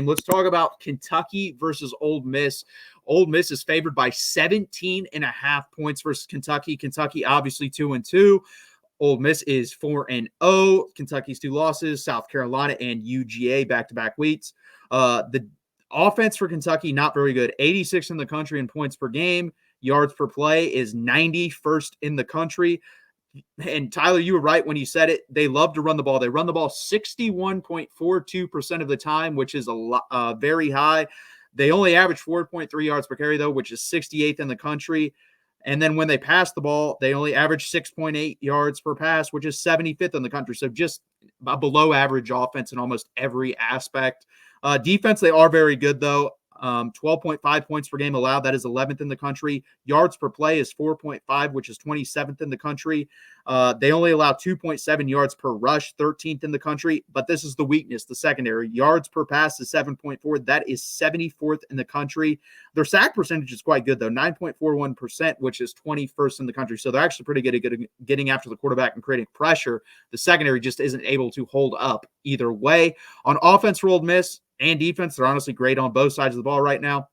Let's talk about Kentucky versus Ole Miss. Ole Miss is favored by 17.5 points versus Kentucky. Kentucky obviously 2-2. Ole Miss is 4-0. Kentucky's 2 losses, South Carolina and UGA back-to-back weeks. The offense for Kentucky, not very good. 86 in the country in points per game. Yards per play is 91st in the country. And Tyler, you were right when you said it. They love to run the ball. They run the ball 61.42% of the time, which is very high. They only average 4.3 yards per carry, though, which is 68th in the country. And then when they pass the ball, they only average 6.8 yards per pass, which is 75th in the country. So just a below average offense in almost every aspect. Defense, they are very good, though. 12.5 points per game allowed. That is 11th in the country. Yards per play is 4.5, which is 27th in the country. They only allow 2.7 yards per rush, 13th in the country. But this is the weakness, the secondary. Yards per pass is 7.4. That is 74th in the country. Their sack percentage is quite good, though, 9.41%, which is 21st in the country. So they're actually pretty good at getting after the quarterback and creating pressure. The secondary just isn't able to hold up either way. On offense for Ole Miss and defense, they're honestly great on both sides of the ball right now.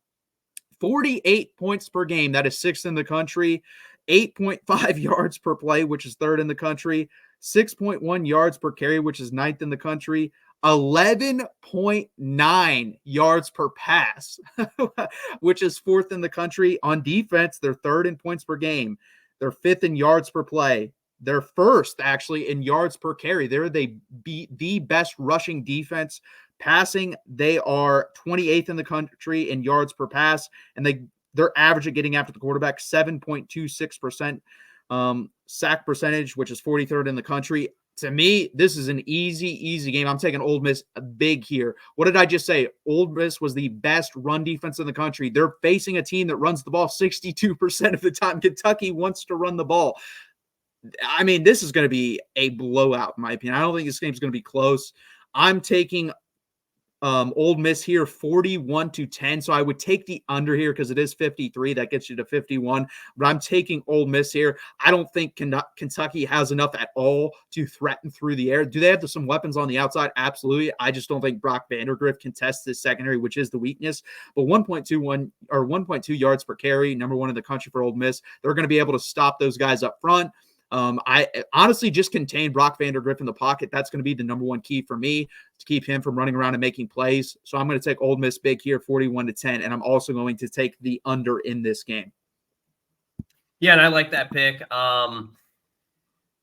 48 points per game. That is 6th in the country. 8.5 yards per play, which is 3rd in the country. 6.1 yards per carry, which is 9th in the country. 11.9 yards per pass, which is 4th in the country. On defense, they're 3rd in points per game. They're 5th in yards per play. They're 1st, actually, in yards per carry. They're the best rushing defense. Passing, they are 28th in the country in yards per pass, and they're average at getting after the quarterback, 7.26% sack percentage, which is 43rd in the country. To me, this is an easy game. I'm taking Ole Miss big here. What did I just say? Ole Miss was the best run defense in the country. They're facing a team that runs the ball 62% of the time. Kentucky wants to run the ball. I mean, this is going to be a blowout, in my opinion. I don't think this game's going to be close. I'm taking Ole Miss here 41-10. So I would take the under here because it is 53. That gets you to 51. But I'm taking Ole Miss here. I don't think Kentucky has enough at all to threaten through the air. Do they have some weapons on the outside? Absolutely. I just don't think Brock Vandergrift can test this secondary, which is the weakness. But 1.2 yards per carry, number 1 in the country for Ole Miss. They're going to be able to stop those guys up front. I honestly just contain Brock Vandergrift in the pocket. That's going to be the number 1 key for me to keep him from running around and making plays. So I'm going to take Ole Miss big here, 41-10, and I'm also going to take the under in this game. Yeah, and I like that pick.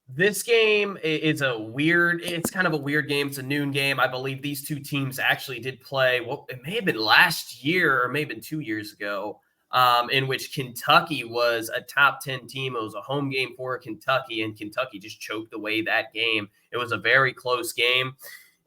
This game is it's kind of a weird game. It's a noon game. I believe these two teams actually did play, it may have been last year or may have been 2 years ago. In which Kentucky was a top 10 team. It was a home game for Kentucky, and Kentucky just choked away that game. It was a very close game.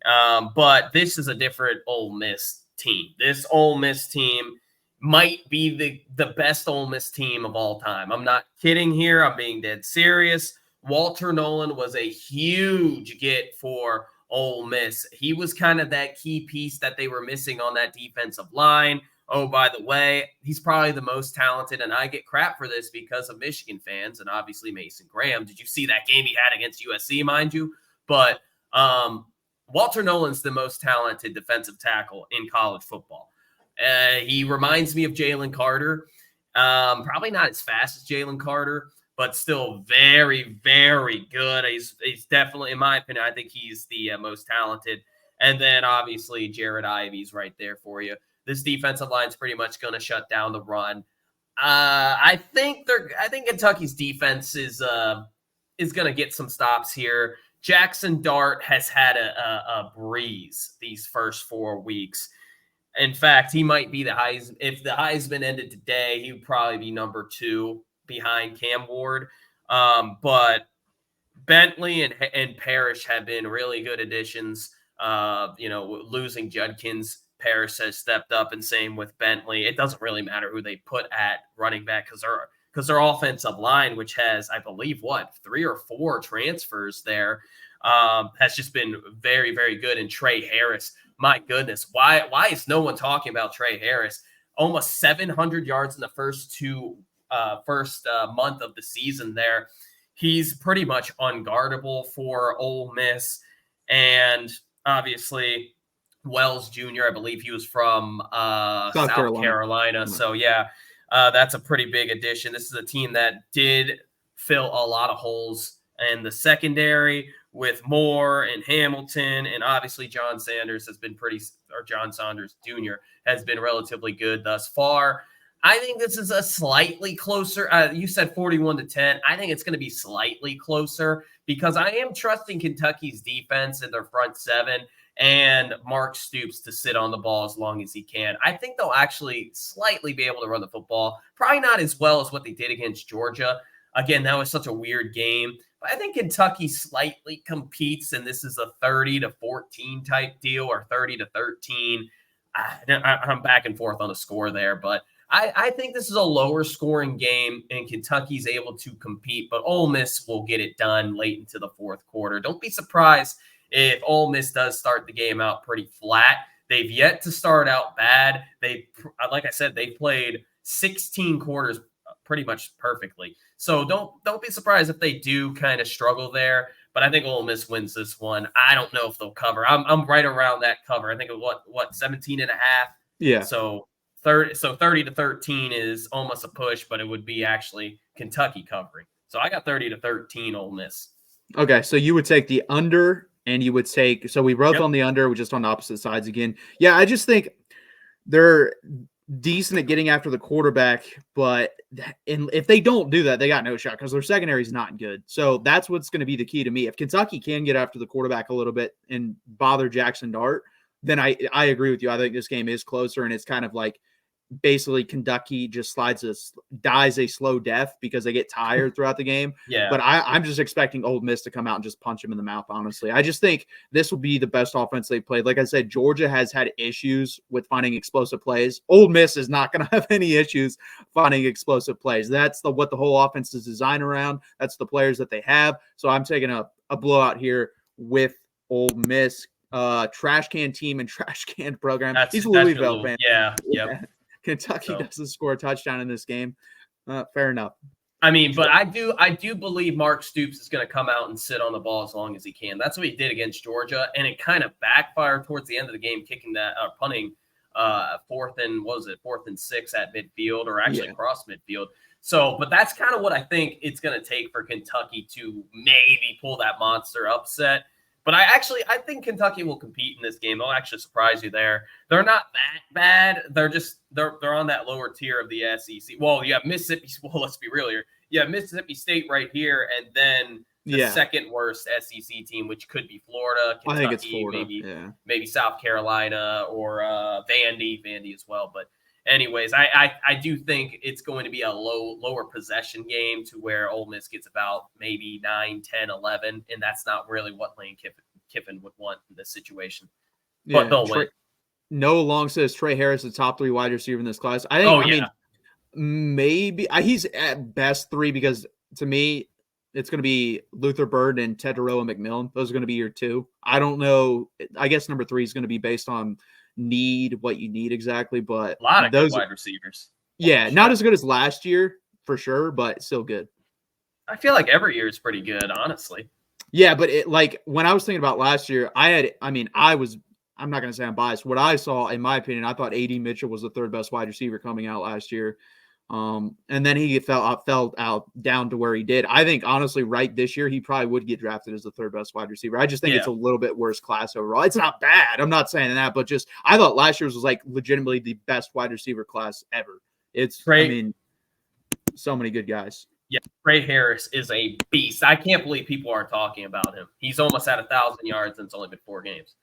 But this is a different Ole Miss team. This Ole Miss team might be the best Ole Miss team of all time. I'm not kidding here. I'm being dead serious. Walter Nolan was a huge get for Ole Miss. He was kind of that key piece that they were missing on that defensive line. Oh, by the way, he's probably the most talented, and I get crap for this because of Michigan fans and obviously Mason Graham. Did you see that game he had against USC, mind you? But Walter Nolan's the most talented defensive tackle in college football. He reminds me of Jalen Carter. Probably not as fast as Jalen Carter, but still very, very good. He's definitely, in my opinion, I think he's the most talented. And then obviously Jared Ivey's right there for you. This defensive line is pretty much going to shut down the run. I think Kentucky's defense is going to get some stops here. Jackson Dart has had a breeze these first 4 weeks. In fact, he might be the Heisman. If the Heisman ended today, he would probably be number 2 behind Cam Ward. But Bentley and Parrish have been really good additions. Losing Judkins, Paris has stepped up, and same with Bentley. It doesn't really matter who they put at running back because their offensive line, which has, I believe, 3 or 4 transfers there, has just been very, very good. And Trey Harris, my goodness, why is no one talking about Trey Harris? Almost 700 yards in the first month of the season there. He's pretty much unguardable for Ole Miss. And obviously, Wells Jr. I believe he was from South South Carolina. So, yeah, that's a pretty big addition. This is a team that did fill a lot of holes in the secondary with Moore and Hamilton. And obviously, John Saunders Jr. has been relatively good thus far. I think this is a slightly closer. You said 41-10. I think it's going to be slightly closer because I am trusting Kentucky's defense in their front seven and Mark Stoops to sit on the ball as long as he can. I think they'll actually slightly be able to run the football. Probably not as well as what they did against Georgia. Again, that was such a weird game. But I think Kentucky slightly competes, and this is a 30-14 type deal or 30-13. I'm back and forth on the score there, but I think this is a lower scoring game, and Kentucky's able to compete, but Ole Miss will get it done late into the fourth quarter. Don't be surprised if Ole Miss does start the game out pretty flat. They've yet to start out bad. Like I said, they played 16 quarters pretty much perfectly. So don't be surprised if they do kind of struggle there. But I think Ole Miss wins this one. I don't know if they'll cover. I'm right around that cover. I think of what 17.5. Yeah. So 30-13 is almost a push, but it would be actually Kentucky covering. So I got 30-13 Ole Miss. Okay, so you would take the under, and you would take. So we both on the under. We're just on opposite sides again. Yeah, I just think they're decent at getting after the quarterback, but if they don't do that, they got no shot because their secondary is not good. So that's what's going to be the key to me. If Kentucky can get after the quarterback a little bit and bother Jackson Dart, then I agree with you. I think this game is closer, and it's kind of like basically Kentucky just dies a slow death because they get tired throughout the game. Yeah. But I'm just expecting Ole Miss to come out and just punch him in the mouth, honestly. I just think this will be the best offense they've played. Like I said, Georgia has had issues with finding explosive plays. Ole Miss is not going to have any issues finding explosive plays. That's what the whole offense is designed around. That's the players that they have. So I'm taking a blowout here with Ole Miss. Trash can team and trash can program. He's a Louisville fan. Yeah. Yep. Kentucky doesn't score a touchdown in this game. Fair enough. I mean, but I do believe Mark Stoops is going to come out and sit on the ball as long as he can. That's what he did against Georgia, and it kind of backfired towards the end of the game, kicking that punting 4th and 6 at midfield, or actually across midfield. So, but that's kind of what I think it's going to take for Kentucky to maybe pull that monster upset. But I think Kentucky will compete in this game. They'll actually surprise you there. They're not that bad. They're on that lower tier of the SEC. Well, you have Mississippi. Well, let's be real here. You have Mississippi State right here, and then the second worst SEC team, which could be Florida, Kentucky, I think it's Florida. maybe South Carolina or Vandy as well. But anyways, I do think it's going to be a lower possession game to where Ole Miss gets about maybe 9, 10, 11, and that's not really what Lane Kiffin would want in this situation. But they'll win. Noah Long says Trey Harris is the top 3 wide receiver in this class. I think. I mean, maybe he's at best 3 because to me, it's going to be Luther Bird and Tedoroa McMillan. Those are going to be your 2. I don't know. I guess number 3 is going to be based on what you need exactly, but a lot of good wide receivers. Yeah, not as good as last year for sure, but still good. I feel like every year is pretty good, honestly. Yeah, but when I was thinking about last year, I'm not going to say I'm biased. What I saw, in my opinion, I thought A.D. Mitchell was the 3rd best wide receiver coming out last year. And then he fell out down to where he did. I think, honestly, right this year, he probably would get drafted as the 3rd best wide receiver. I just think it's a little bit worse class overall. It's not bad. I'm not saying that, but just I thought last year's was like legitimately the best wide receiver class ever. So many good guys. Yeah, Trey Harris is a beast. I can't believe people aren't talking about him. He's almost at 1,000 yards and it's only been 4 games.